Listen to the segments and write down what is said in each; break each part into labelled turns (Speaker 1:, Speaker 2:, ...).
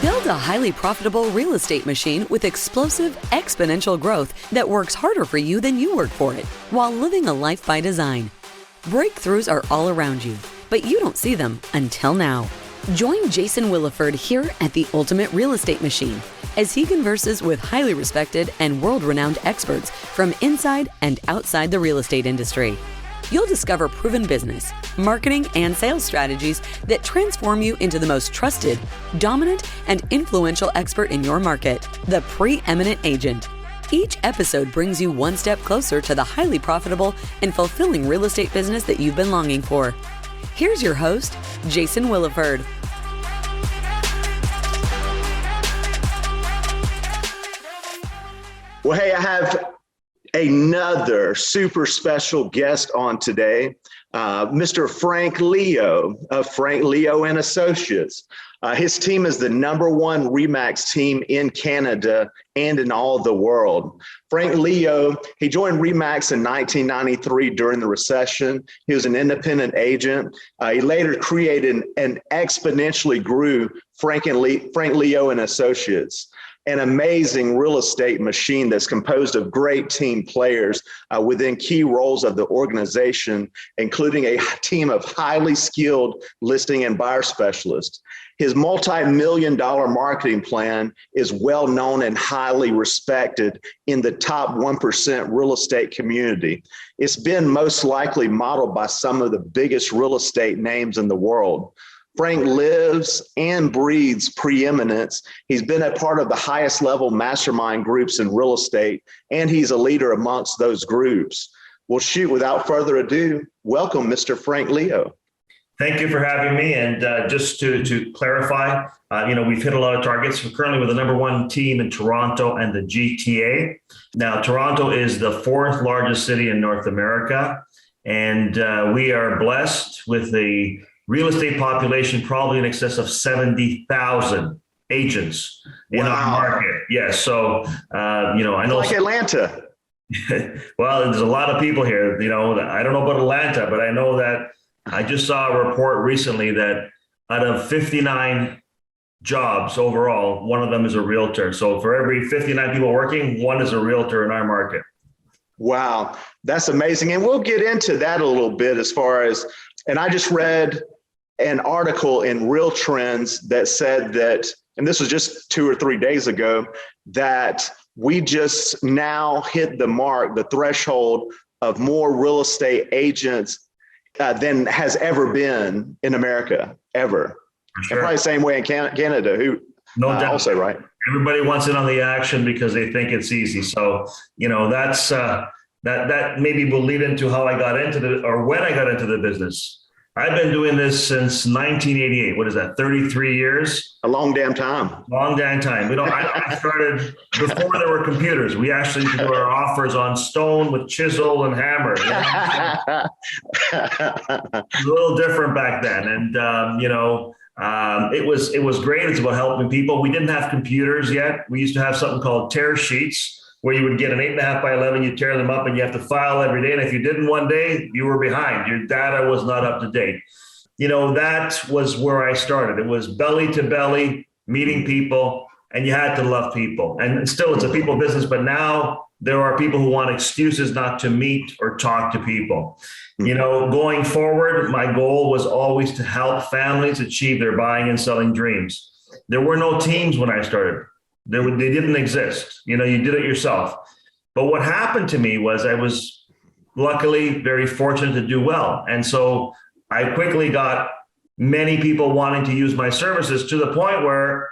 Speaker 1: Build a highly profitable real estate machine with explosive, exponential growth that works harder for you than you work for it, while living a life by design. Breakthroughs are all around you, but you don't see them until now. Join Jason Williford here at the Ultimate Real Estate Machine as he converses with highly respected and world-renowned experts from inside and outside the real estate industry. You'll discover proven business, marketing, and sales strategies that transform you into the most trusted, dominant, and influential expert in your market, the preeminent agent. Each episode brings you one step closer to the highly profitable and fulfilling real estate business that you've been longing for. Here's your host, Jason Williford.
Speaker 2: Well, hey, I have another super special guest on today, Mr. Frank Leo of Frank Leo and Associates. His team is the #1 RE/MAX team in Canada and in all the world. Frank Leo, he joined RE/MAX in 1993 during the recession. He was an independent agent. He later created and exponentially grew Frank Leo and Associates, an amazing real estate machine that's composed of great team players within key roles of the organization, including a team of highly skilled listing and buyer specialists. His multi-million-dollar marketing plan is well known and highly respected in the top 1% real estate community. It's been most likely modeled by some of the biggest real estate names in the world. Frank lives and breathes preeminence. He's been a part of the highest level mastermind groups in real estate, and he's a leader amongst those groups. Well, shoot, without further ado, welcome, Mr. Frank Leo.
Speaker 3: Thank you for having me. And just to clarify, we've hit a lot of targets. We're currently with the #1 team in Toronto and the GTA. Now, Toronto is the 4th largest city in North America, and we are blessed with a real estate population probably in excess of 70,000 agents in our market. Yes. So, I know.
Speaker 2: Like Atlanta.
Speaker 3: Well, there's a lot of people here. I don't know about Atlanta, but I know that I just saw a report recently that out of 59 jobs overall, one of them is a realtor. So for every 59 people working, one is a realtor in our market.
Speaker 2: Wow, that's amazing. And we'll get into that a little bit as far as, and I just read an article in Real Trends that said that, and this was just 2 or 3 days ago, that we just now hit the threshold of more real estate agents than has ever been in America, ever. Sure. And probably the same way in Canada, no doubt. Also, right?
Speaker 3: Everybody wants in on the action because they think it's easy. So, that's that maybe will lead into how I got into when I got into the business. I've been doing this since 1988. What is that? 33 years?
Speaker 2: A long damn time.
Speaker 3: Long damn time. I started before there were computers. We actually used to do our offers on stone with chisel and hammer. It was a little different back then. And, it was great. It's about helping people. We didn't have computers yet. We used to have something called tear sheets, where you would get an 8.5 by 11, you tear them up and you have to file every day. And if you didn't one day, you were behind. Your data was not up to date. That was where I started. It was belly to belly, meeting people, and you had to love people. And still, it's a people business, but now there are people who want excuses not to meet or talk to people. Going forward, my goal was always to help families achieve their buying and selling dreams. There were no teams when I started. They didn't exist. You did it yourself. But what happened to me was I was luckily very fortunate to do well. And so I quickly got many people wanting to use my services to the point where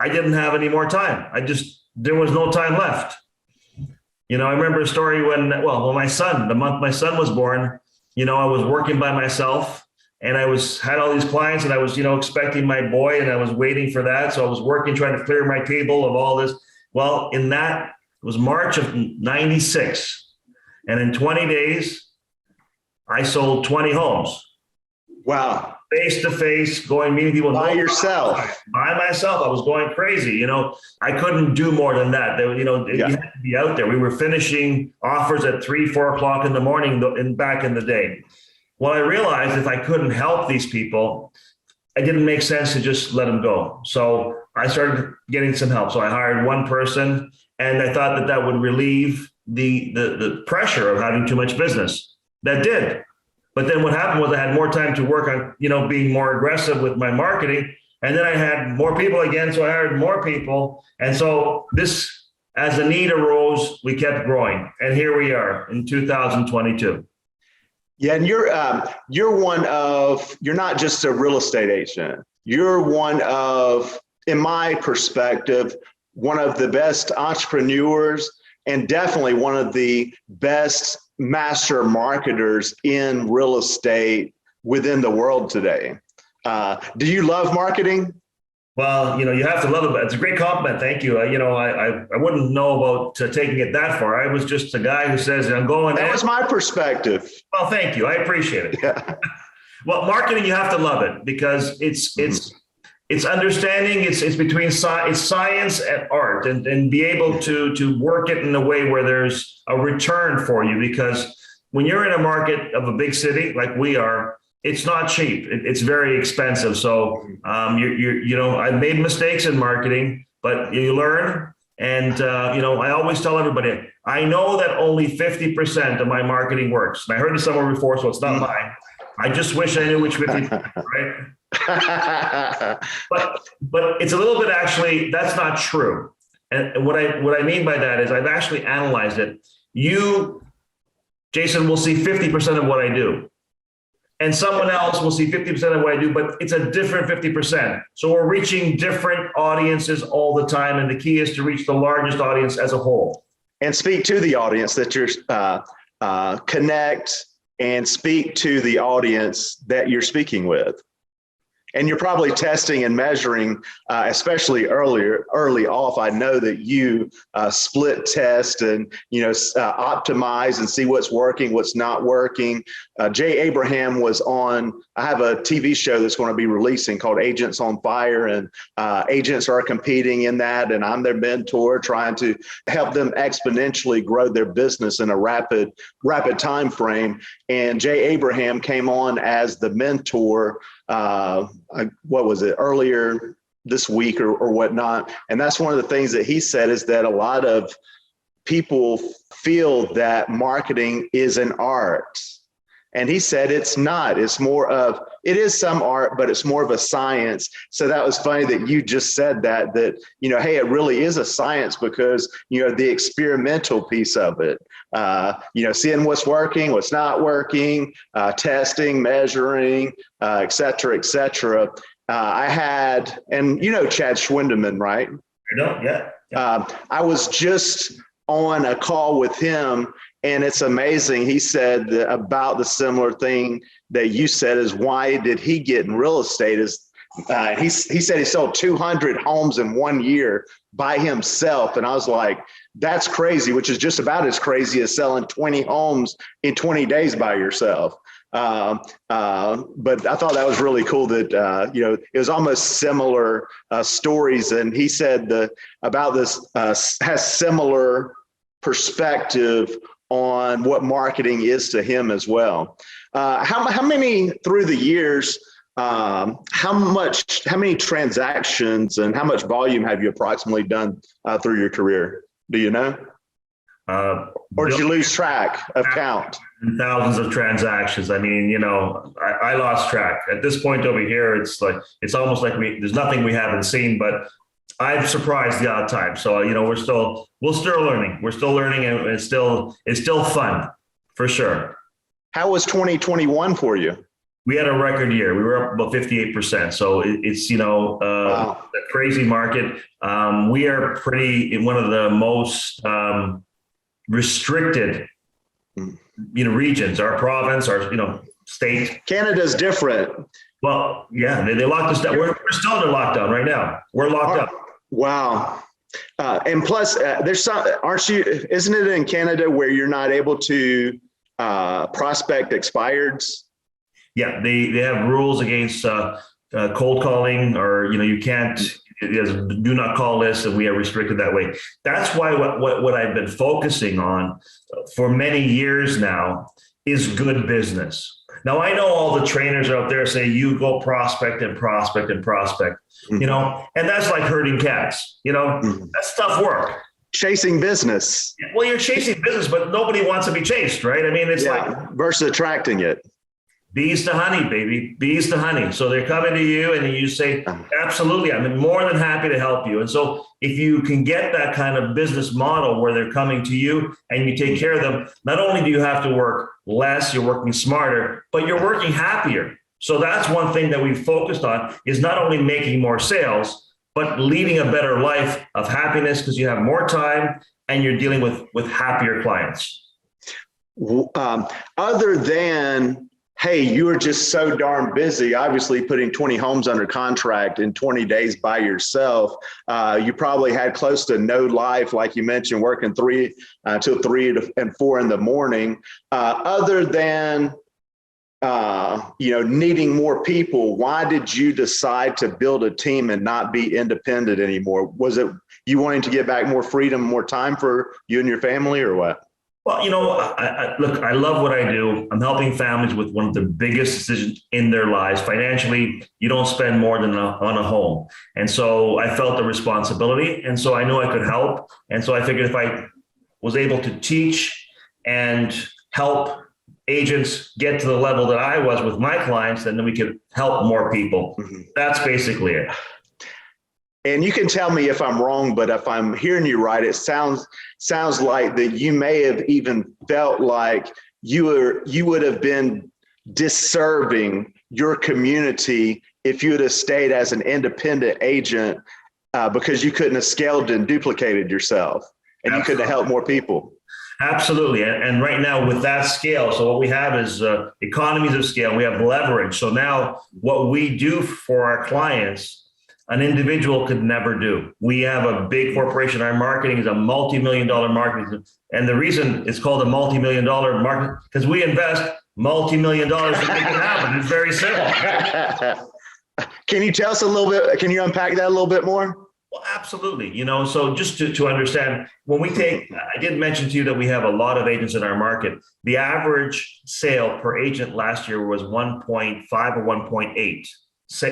Speaker 3: I didn't have any more time. There was no time left. I remember a story when the month my son was born, I was working by myself. And I had all these clients and I was, expecting my boy and I was waiting for that. So I was working, trying to clear my table of all this. Well, it was March of 96. And in 20 days, I sold 20 homes.
Speaker 2: Wow.
Speaker 3: Face to face, meeting people.
Speaker 2: By yourself.
Speaker 3: By myself. I was going crazy. I couldn't do more than that. You had to be out there. We were finishing offers at 3, 4 o'clock in the morning back in the day. Well, I realized if I couldn't help these people, it didn't make sense to just let them go. So I started getting some help. So I hired one person, and I thought that that would relieve the pressure of having too much business. That did. But then what happened was I had more time to work on, being more aggressive with my marketing. And then I had more people again. So I hired more people. And so this, as a need arose, we kept growing. And here we are in 2022.
Speaker 2: Yeah, and you're not just a real estate agent. You're one of, in my perspective, one of the best entrepreneurs and definitely one of the best master marketers in real estate within the world today. Do you love marketing?
Speaker 3: Well, you have to love it. It's a great compliment. Thank you. I wouldn't know about taking it that far. I was just a guy who says, I'm going.
Speaker 2: That was my perspective.
Speaker 3: Well, thank you. I appreciate it.
Speaker 2: Yeah.
Speaker 3: Well, marketing, you have to love it because it's understanding. It's between it's science and art, and be able to work it in a way where there's a return for you. Because when you're in a market of a big city like we are, it's not cheap. It's very expensive. So I've made mistakes in marketing, but you learn. And I always tell everybody, I know that only 50% of my marketing works. And I heard it somewhere before, so it's not mine. I just wish I knew which 50%, right? but it's a little bit, actually, that's not true. And what I mean by that is I've actually analyzed it. You, Jason, will see 50% of what I do. And someone else will see 50% of what I do, but it's a different 50%. So we're reaching different audiences all the time. And the key is to reach the largest audience as a whole.
Speaker 2: And speak to the audience that you're connect and speak to the audience that you're speaking with. And you're probably testing and measuring, especially early off. I know that you split test and optimize and see what's working, what's not working. Jay Abraham was on. I have a TV show that's going to be releasing called Agents on Fire, and agents are competing in that. And I'm their mentor, trying to help them exponentially grow their business in a rapid time frame. And Jay Abraham came on as the mentor. What was it, earlier this week or whatnot. And that's one of the things that he said, is that a lot of people feel that marketing is an art. And he said it's not. It is some art, but it's more of a science. So that was funny that you just said that, hey, it really is a science, because, the experimental piece of it, seeing what's working, what's not working, testing, measuring, et cetera, et cetera. I had, and Chad Schwindeman, right?
Speaker 3: I know, yeah.
Speaker 2: I was just on a call with him, and it's amazing. He said about the similar thing that you said, is why did he get in real estate? He said he sold 200 homes in 1 year by himself. And I was like, that's crazy, which is just about as crazy as selling 20 homes in 20 days by yourself. But I thought that was really cool that, it was almost similar stories. And he said about this has similar perspective on what marketing is to him as well. How many through the years, how many transactions and how much volume have you approximately done through your career? Do you know? Or did you lose track of count?
Speaker 3: Thousands of transactions. I mean, I lost track. At this point over here, it's almost like there's nothing we haven't seen, but I've surprised the odd time. So, we're still learning. We're still learning, and it's still fun for sure.
Speaker 2: How was 2021 for you?
Speaker 3: We had a record year. We were up about 58%. So it's, wow. A crazy market. We are in one of the most restricted, regions, our province, our, state.
Speaker 2: Canada's different.
Speaker 3: Well, yeah, they locked us down. We're still in a lockdown right now. We're locked up.
Speaker 2: Wow. And plus there's isn't it in Canada where you're not able to prospect expireds?
Speaker 3: Yeah, they have rules against cold calling, or you can't. There's a do not call list, and we are restricted that way. That's why what I've been focusing on for many years now is good business. Now, I know all the trainers out there say you go prospect and prospect and prospect,
Speaker 2: Mhm.
Speaker 3: and that's like herding cats,
Speaker 2: Mhm.
Speaker 3: that's tough work.
Speaker 2: Chasing business.
Speaker 3: Well, you're chasing business, but nobody wants to be chased, right? I mean, it's like
Speaker 2: versus attracting it.
Speaker 3: bees to honey, baby, bees to honey. So they're coming to you and you say, absolutely, I'm more than happy to help you. And so if you can get that kind of business model where they're coming to you and you take care of them, not only do you have to work less, you're working smarter, but you're working happier. So that's one thing that we've focused on is not only making more sales, but leading a better life of happiness because you have more time and you're dealing with happier clients.
Speaker 2: Other than, hey, you were just so darn busy, obviously putting 20 homes under contract in 20 days by yourself. You probably had close to no life, like you mentioned, working till 3 and 4 in the morning. Other than, needing more people, why did you decide to build a team and not be independent anymore? Was it you wanting to get back more freedom, more time for you and your family, or what?
Speaker 3: Well, look, I love what I do. I'm helping families with one of the biggest decisions in their lives. Financially, you don't spend more than on a home. And so I felt the responsibility. And so I knew I could help. And so I figured if I was able to teach and help agents get to the level that I was with my clients, then we could help more people. Mm-hmm. That's basically it.
Speaker 2: And you can tell me if I'm wrong, but if I'm hearing you right, it sounds like that you may have even felt like you would have been disserving your community if you would have stayed as an independent agent because you couldn't have scaled and duplicated yourself, and you couldn't have helped more people.
Speaker 3: Absolutely. And right now with that scale, so what we have is economies of scale. We have leverage. So now what we do for our clients, an individual could never do. We have a big corporation. Our marketing is a multi-million-dollar marketing. And the reason it's called a multi-million-dollar market, because we invest multi-million dollars to make it happen. It's very simple.
Speaker 2: Can you tell us a little bit, can you unpack that a little bit more?
Speaker 3: Well, absolutely. So just to understand, when we take, I did mention to you that we have a lot of agents in our market. The average sale per agent last year was 1.5 or 1.8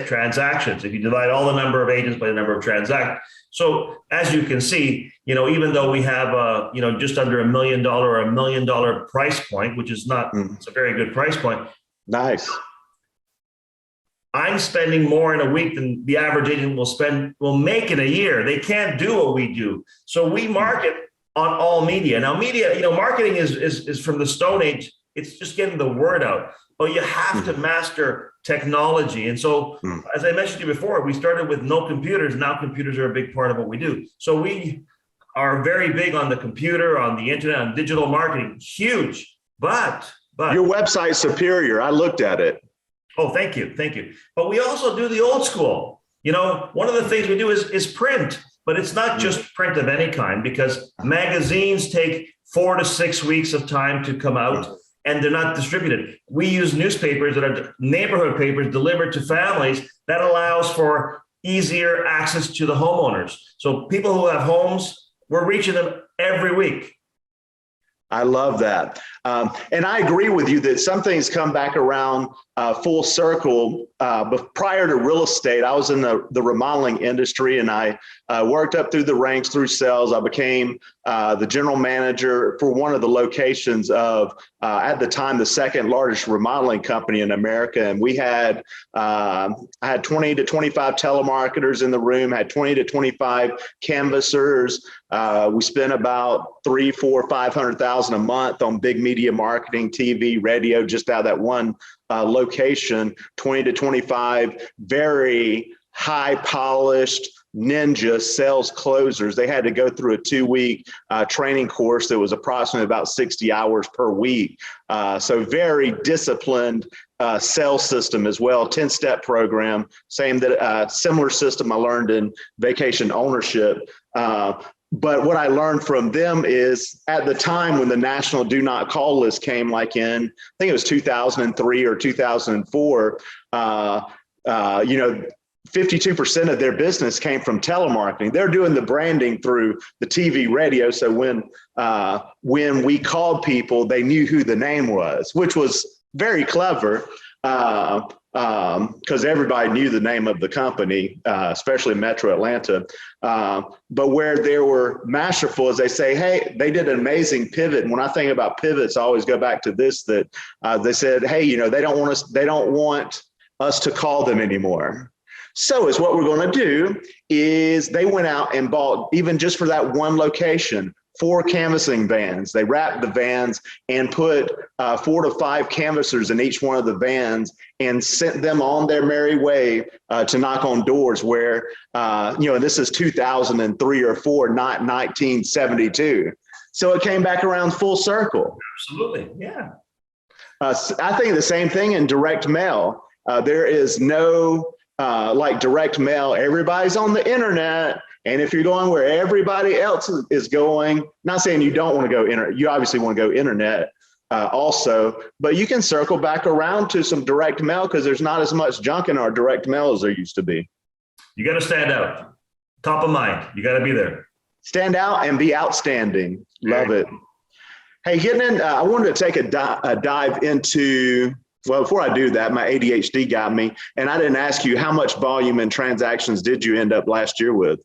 Speaker 3: transactions. If you divide all the number of agents by the number of transactions. So as you can see, even though we have just under $1 million or $1 million price point, which is not, it's a very good price point.
Speaker 2: Nice.
Speaker 3: I'm spending more in a week than the average agent will make in a year. They can't do what we do. So we market on all media. Now, media, marketing is from the Stone Age. It's just getting the word out. But you have to master technology. And so, as I mentioned to you before, we started with no computers. Now computers are a big part of what we do. So we are very big on the computer, on the internet, on digital marketing. Huge. But
Speaker 2: your website's superior. I looked at it.
Speaker 3: Oh, thank you. Thank you. But we also do the old school. One of the things we do is print, but it's not just print of any kind, because magazines take 4 to 6 weeks of time to come out. And they're not distributed. We use newspapers that are neighborhood papers delivered to families that allows for easier access to the homeowners. So people who have homes, we're reaching them every week.
Speaker 2: I love that. And I agree with you that some things come back around full circle. But prior to real estate, I was in the remodeling industry, and I worked up through the ranks through sales. I became the general manager for one of the locations of, at the time, the second largest remodeling company in America. And we had, I had 20 to 25 telemarketers in the room, had 20 to 25 canvassers. We spent about $300,000, $400,000, $500,000 a month on big media marketing, TV, radio, just out of that one location. 20 to 25 very high polished ninja sales closers. They had to go through a 2-week training course that was approximately about 60 hours per week. So very disciplined sales system as well, 10-step program, similar system I learned in vacation ownership. But what I learned from them is at the time when the national do not call list came, like in, I think it was 2003 or 2004, 52% of their business came from telemarketing. They're doing the branding through the TV, radio. So when we called people, they knew who the name was, which was very clever, because everybody knew the name of the company, especially Metro Atlanta. But where they were masterful is they say, hey, they did an amazing pivot. And when I think about pivots, I always go back to this, that they said, hey, they don't want us to call them anymore. So is what we're going to do is they went out and bought, even just for that one location, 4 canvassing vans. They wrapped the vans and put 4 to 5 canvassers in each one of the vans and sent them on their merry way to knock on doors where, this is 2003 or 4, not 1972. So it came back around full circle.
Speaker 3: Absolutely, yeah.
Speaker 2: I think the same thing in direct mail. There is no like direct mail. Everybody's on the internet. And if you're going where everybody else is going, not saying you don't want to go internet, you obviously want to go internet also, but you can circle back around to some direct mail because there's not as much junk in our direct mail as there used to be.
Speaker 3: You got to stand out, top of mind. You got to be there.
Speaker 2: Stand out and be outstanding. Love it. Hey, getting in, I wanted to take a dive into, well, before I do that, my ADHD got me, and I didn't ask you how much volume and transactions did you end up last year with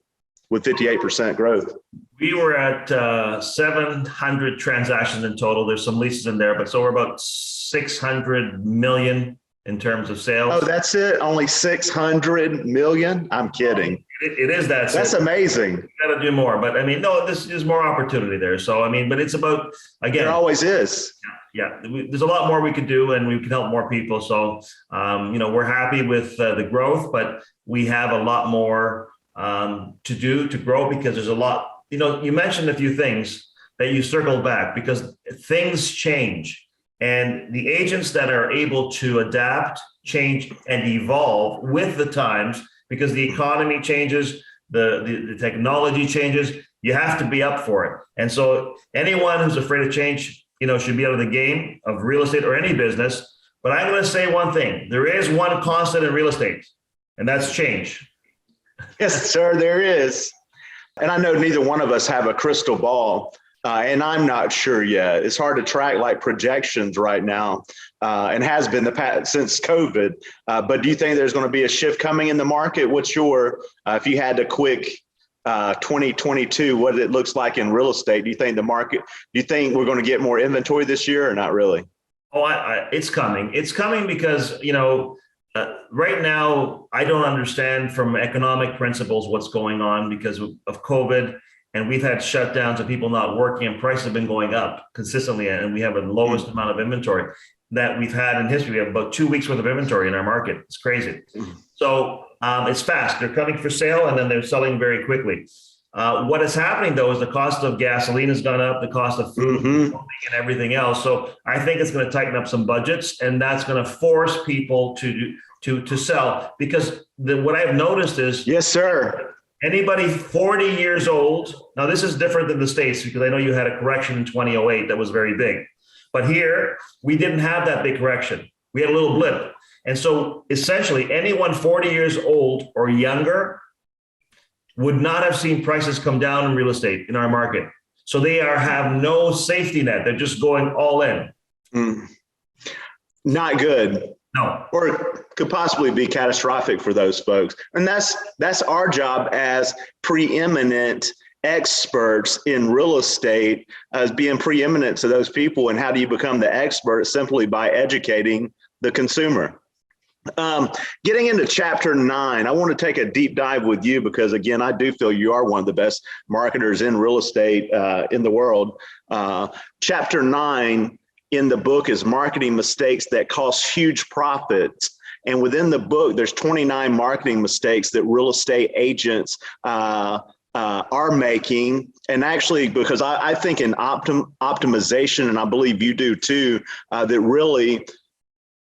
Speaker 2: 58% growth?
Speaker 3: We were at 700 transactions in total. There's some leases in there, but so we're about 600 million in terms of sales.
Speaker 2: Oh, that's it? Only 600 million? I'm kidding.
Speaker 3: It is that.
Speaker 2: That's amazing.
Speaker 3: You got to do more, but I mean, no, this is more opportunity there. So, I mean, but it's about, again.
Speaker 2: There always is.
Speaker 3: Yeah, there's a lot more we could do and we can help more people. So, we're happy with the growth, but we have a lot more to do to grow because there's a lot, you mentioned a few things that you circled back because things change and the agents that are able to adapt, change and evolve with the times because the economy changes, the technology changes, you have to be up for it. And so anyone who's afraid of change, should be out of the game of real estate or any business. But I'm going to say one thing, there is one constant in real estate and that's change.
Speaker 2: Yes, sir, there is. And I know neither one of us have a crystal ball, and I'm not sure yet. It's hard to track like projections right now, and has been the past since COVID. But do you think there's going to be a shift coming in the market? What's your, if you had a quick 2022, what it looks like in real estate? Do you think do you think we're going to get more inventory this year or not really?
Speaker 3: Oh, it's coming. It's coming because, right now, I don't understand from economic principles what's going on because of COVID, and we've had shutdowns of people not working, and prices have been going up consistently, and we have the lowest amount of inventory that we've had in history. We have about 2 weeks worth of inventory in our market. It's crazy. So it's fast. They're coming for sale, and then they're selling very quickly. What is happening, though, is the cost of gasoline has gone up, the cost of food and everything else. So I think it's going to tighten up some budgets, and that's going to force people to sell. Because what I've noticed is,
Speaker 2: yes, sir,
Speaker 3: anybody 40 years old. Now, this is different than the States because I know you had a correction in 2008 that was very big. But here, we didn't have that big correction. We had a little blip. And so essentially, anyone 40 years old or younger would not have seen prices come down in real estate in our market. So they have no safety net. They're just going all in.
Speaker 2: Not good.
Speaker 3: No.
Speaker 2: Or could possibly be catastrophic for those folks. And that's our job as preeminent experts in real estate, as being preeminent to those people. And how do you become the expert? Simply by educating the consumer. Getting into chapter 9, I want to take a deep dive with you because, again, I do feel you are one of the best marketers in real estate in the world. Chapter 9 in the book is marketing mistakes that cost huge profits. And within the book, there's 29 marketing mistakes that real estate agents are making. And actually, because I think in optimization, and I believe you do too, that really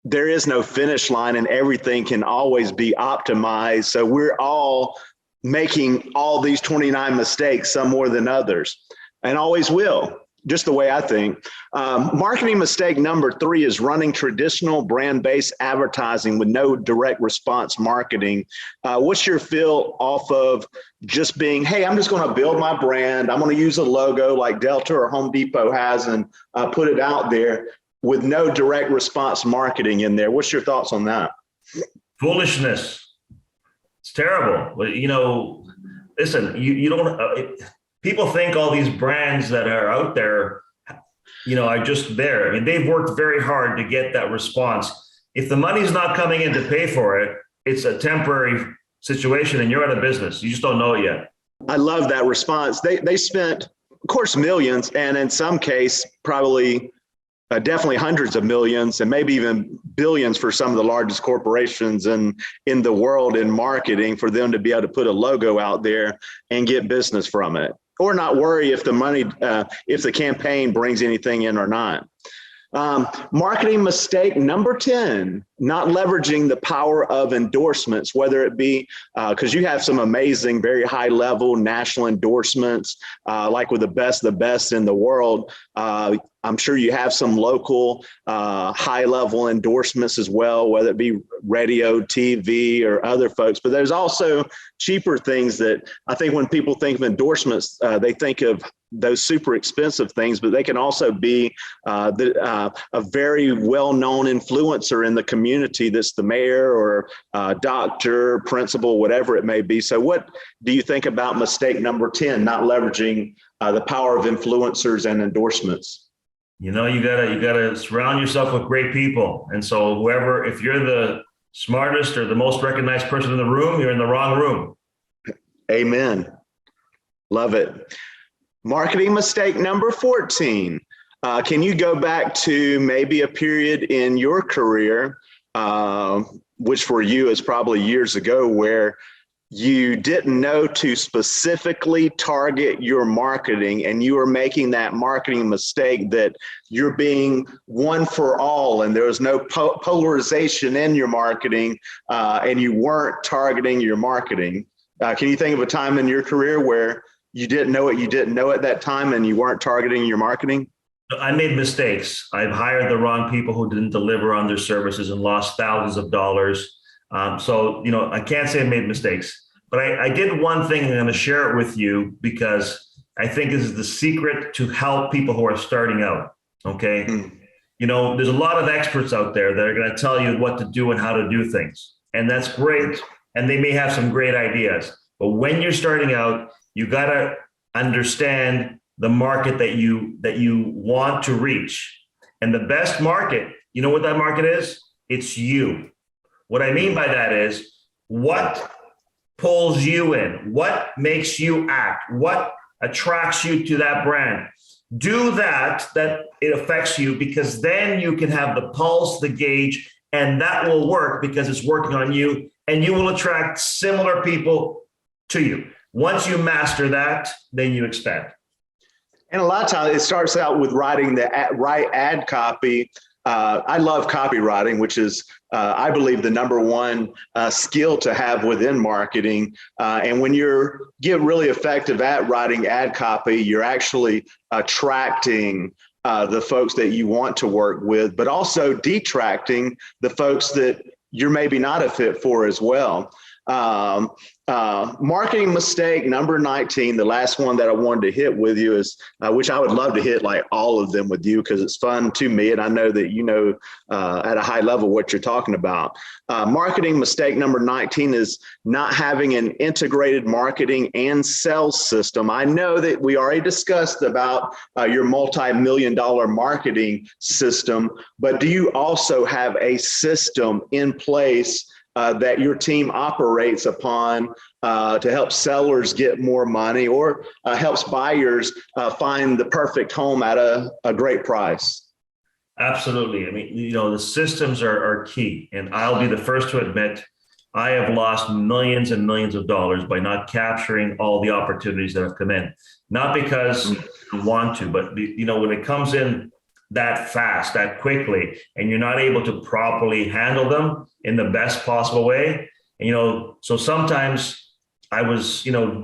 Speaker 2: there is no finish line and everything can always be optimized. So we're all making all these 29 mistakes, some more than others, and always will, just the way I think. Marketing mistake number 3 is running traditional brand-based advertising with no direct response marketing. What's your feel off of just being, hey, I'm just going to build my brand. I'm going to use a logo like Delta or Home Depot has and put it out there. with no direct response marketing in there. What's your thoughts on that?
Speaker 3: Foolishness. It's terrible. Listen, you don't, people think all these brands that are out there, are just there. I mean, they've worked very hard to get that response. If the money's not coming in to pay for it, it's a temporary situation and you're out of business. You just don't know it yet.
Speaker 2: I love that response. They spent, of course, millions, and in some case, probably definitely hundreds of millions and maybe even billions for some of the largest corporations in the world in marketing for them to be able to put a logo out there and get business from it, or not worry if the money, if the campaign brings anything in or not. Marketing mistake number 10, not leveraging the power of endorsements, whether it be because you have some amazing, very high level national endorsements, like with the best in the world. I'm sure you have some local high level endorsements as well, whether it be radio, TV, or other folks. But there's also cheaper things that I think when people think of endorsements, they think of those super expensive things, but they can also be a very well-known influencer in the community that's the mayor or doctor, principal, whatever it may be. So what do you think about mistake number 10, not leveraging the power of influencers and endorsements?
Speaker 3: You gotta surround yourself with great people. And so if you're the smartest or the most recognized person in the room, you're in the wrong room.
Speaker 2: Amen. Love it. Marketing mistake number 14. Can you go back to maybe a period in your career, which for you is probably years ago, where you didn't know to specifically target your marketing and you were making that marketing mistake that you're being one for all and there was no polarization in your marketing and you weren't targeting your marketing? Can you think of a time in your career where you didn't know it, you didn't know at that time and you weren't targeting your marketing?
Speaker 3: I made mistakes. I've hired the wrong people who didn't deliver on their services and lost thousands of dollars. I can't say I made mistakes, but I did one thing. I'm going to share it with you because I think this is the secret to help people who are starting out. Okay. There's a lot of experts out there that are going to tell you what to do and how to do things. And that's great. And they may have some great ideas, but when you're starting out, you got to understand the market that you want to reach. And the best market, you know what that market is? It's you. What I mean by that is what pulls you in, what makes you act, what attracts you to that brand. Do that it affects you, because then you can have the pulse, the gauge, and that will work because it's working on you, and you will attract similar people to you. Once you master that, then you expand.
Speaker 2: And a lot of times it starts out with writing the right ad copy. I love copywriting, which is, I believe, the number one skill to have within marketing. And when you get really effective at writing ad copy, you're actually attracting the folks that you want to work with, but also detracting the folks that you're maybe not a fit for as well. Marketing mistake number 19, the last one that I wanted to hit with you is, which I would love to hit like all of them with you because it's fun to me. And I know that you know at a high level what you're talking about. Marketing mistake number 19 is not having an integrated marketing and sales system. I know that we already discussed about your multi-million-dollar marketing system, but do you also have a system in place that your team operates upon to help sellers get more money or helps buyers find the perfect home at a great price?
Speaker 3: Absolutely. I mean, the systems are key. And I'll be the first to admit, I have lost millions and millions of dollars by not capturing all the opportunities that have come in. Not because I want to, but when it comes in that fast, that quickly, and you're not able to properly handle them in the best possible way. And, so sometimes I was,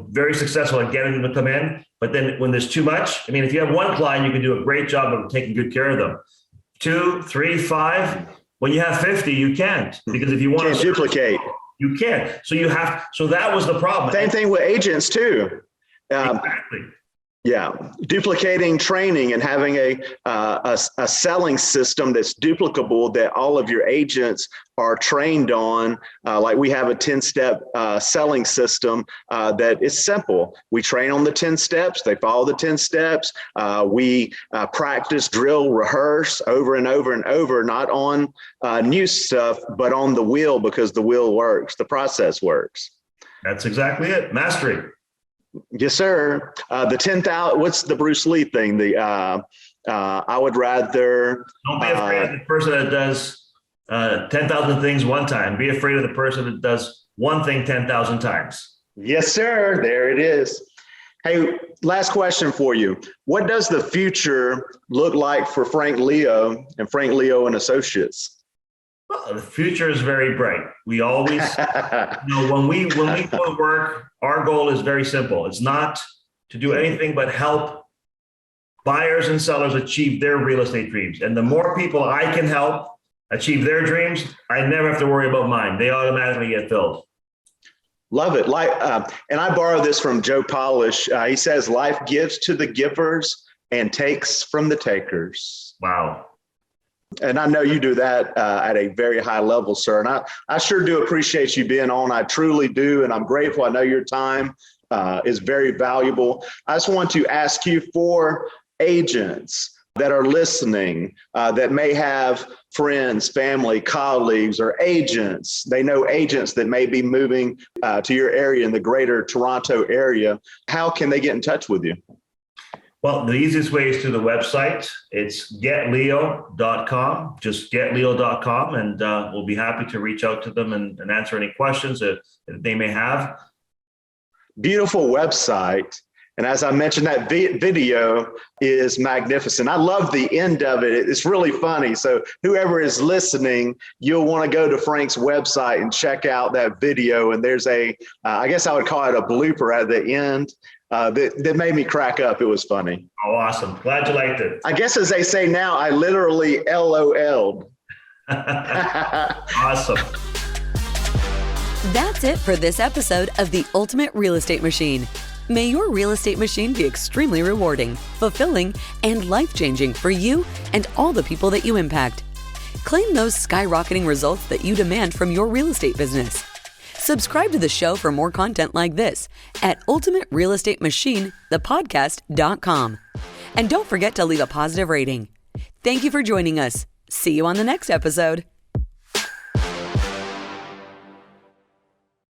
Speaker 3: very successful at getting them to come in, but then when there's too much, I mean, if you have one client, you can do a great job of taking good care of them. 2, 3, 5, when you have 50, you can't, because if you want to
Speaker 2: duplicate,
Speaker 3: you can't. So so that was the problem.
Speaker 2: Same thing with agents too.
Speaker 3: Exactly.
Speaker 2: Yeah, duplicating training and having a selling system that's duplicable that all of your agents are trained on. Like we have a 10-step selling system that is simple. We train on the 10 steps. They follow the 10 steps. We practice, drill, rehearse over and over and over, not on new stuff, but on the wheel, because the wheel works, the process works.
Speaker 3: That's exactly it. Mastery.
Speaker 2: Yes, sir. The 10,000, what's the Bruce Lee thing? I would rather.
Speaker 3: Don't be afraid of the person that does 10,000 things one time. Be afraid of the person that does one thing 10,000 times.
Speaker 2: Yes, sir. There it is. Hey, last question for you. What does the future look like for Frank Leo and Frank Leo and Associates?
Speaker 3: Well, the future is very bright. We always, when we go to work, our goal is very simple. It's not to do anything but help buyers and sellers achieve their real estate dreams. And the more people I can help achieve their dreams, I never have to worry about mine. They automatically get filled.
Speaker 2: Love it. And I borrow this from Joe Polish. He says, life gives to the givers and takes from the takers.
Speaker 3: Wow.
Speaker 2: And I know you do that at a very high level, sir. And I sure do appreciate you being on. I truly do. And I'm grateful. I know your time is very valuable. I just want to ask you, for agents that are listening, that may have friends, family, colleagues, or agents, they know agents that may be moving to your area in the greater Toronto area, how can they get in touch with you?
Speaker 3: Well, the easiest way is through the website. It's getleo.com, just getleo.com, and we'll be happy to reach out to them and answer any questions that they may have.
Speaker 2: Beautiful website. And as I mentioned, that video is magnificent. I love the end of it. It's really funny. So whoever is listening, you'll want to go to Frank's website and check out that video. And there's I guess I would call it a blooper at the end. That made me crack up. It was funny.
Speaker 3: Oh, awesome. Glad you liked it.
Speaker 2: I guess as they say now, I literally LOL'd.
Speaker 3: Awesome.
Speaker 1: That's it for this episode of The Ultimate Real Estate Machine. May your real estate machine be extremely rewarding, fulfilling, and life-changing for you and all the people that you impact. Claim those skyrocketing results that you demand from your real estate business. Subscribe to the show for more content like this at ultimaterealestatemachine.thepodcast.com. And don't forget to leave a positive rating. Thank you for joining us. See you on the next episode.